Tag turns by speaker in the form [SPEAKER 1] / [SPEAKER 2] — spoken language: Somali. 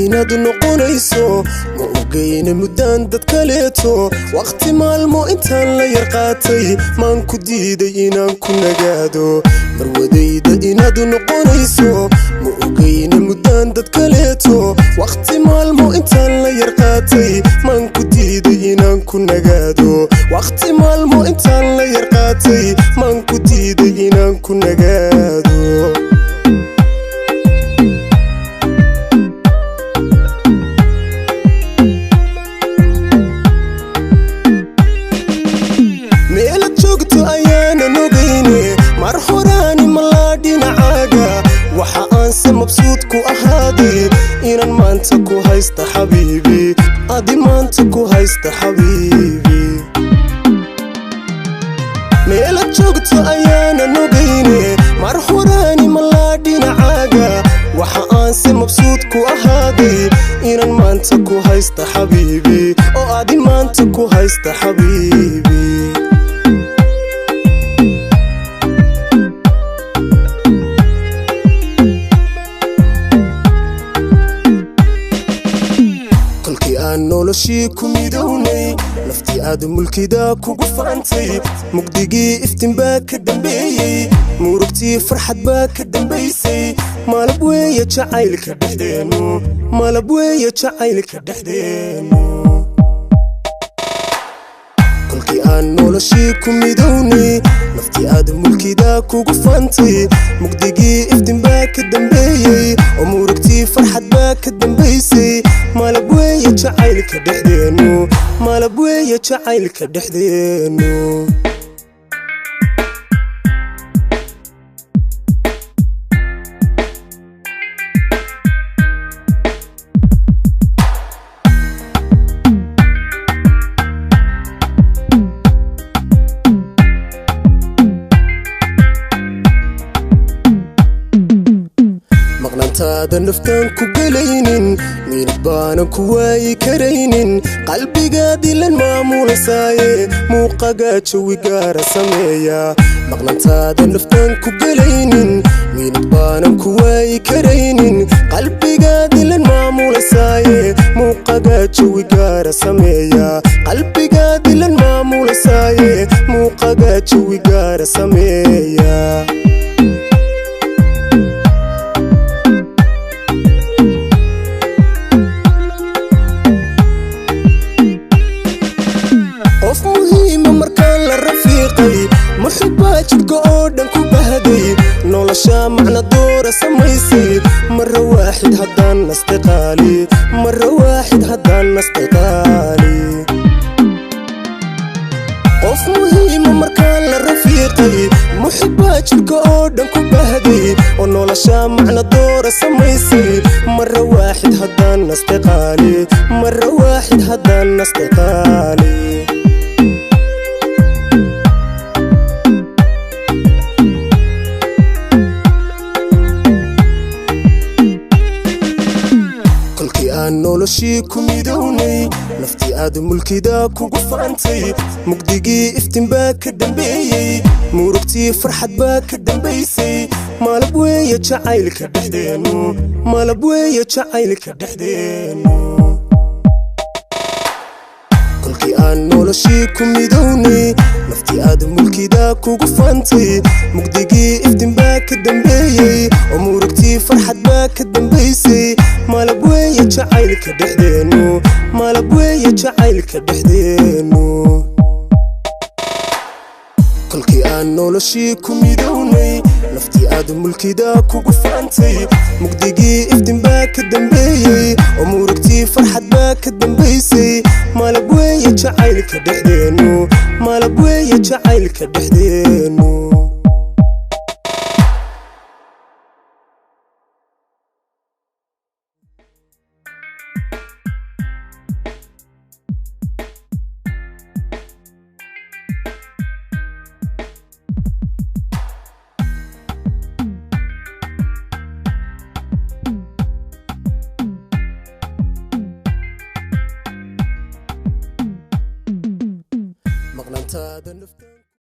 [SPEAKER 1] inaad noqonayso ma ogeyna muddaan dad kaleeto waqti maalmo intaan la yar qaatay maan ku diiday inaan ku nagaado marwadayda inaad noqonayso ma ogeyna muddaan dad kaleeto waqti maalmo intaan la yar qaatay maan ku diiday inaan ku nagaado waqti maalmo intaan la yar qaatay maan ku diiday inaan ku nagaado مبسوط كو أهادي إنان ما أنت كو هايست حبيبي أدي ما أنت كو هايست حبيبي ميلا تشوقت أيانا نوغيني مرحوراني ملادي نعاقا وحا أنسي مبسوط كو أهادي إنان ما أنت كو هايست حبيبي أو أدي ما أنت كو هايست حبيبي noloshii ku midownay naftii aad mulkida kugu faantay mugdigii iftiin baa ka dambeeyay murugtii farxad baa ka dambaysay malab weeye jacaylka dhexdeenu malab weeye jacaylka dhexdeenu kolkii aan noloshii ku midownay naftii aad mulkida kugu faantay mugdigii iftiin baa ka dambeeyay oo murugtii farxad baa ka dambaysay malab weeye jacaylka dhexdeenu malab weeye jacaylka dhexdeenu مقنانتادا نفتان كو قلينين مين بانا كواي كرينين قلبي قادي لن مامولا سايه موقاقا جوي قارا سمية مقنانتادا نفتان كو قلينين مين بانا كواي كرينين قلبي قادي لن مامولا سايه موقاقا جوي قارا سمية قلبي قادي لن مامولا سايه موقاقا جوي قارا سمية محبة جدقودن كو بهدي نولشا معنى دورة سميسي مرة واحد هدان نستقالي مرة واحد هدان نستقالي قف مهم مركان للرفيقي محبة جدقودن كو بهدي ونولشا معنى دورة سميسي مرة واحد هدان نستقالي مرة واحد هدان نستقالي noloshii ku midownay naftii aad mulkida kugu faantay mugdigii iftiin baa ka dambeeyay murugtii farxad baa ka dambaysay malab weeye jacaylka dhexdeenu malab weeye jacaylka dhexdeenu kolkii aan noloshii ku midownay naftii aad mulkida kugu faantay mugdigii iftiin baa ka dambeeyay oo murugtii farxad baa ka dambaysay malab weeye jacaylka dhexdeenu malab weeye jacaylka dhexdeenu kolkii aan noloshii ku midownay naftii aad mulkida kugu faantay mugdigii iftiin baa ka dambeeyay oo murugtii farxad baa ka dambaysay malab weeye jacaylka dhexdeenu malab weeye jacaylka dhexdeenu مقنانتادا نفتان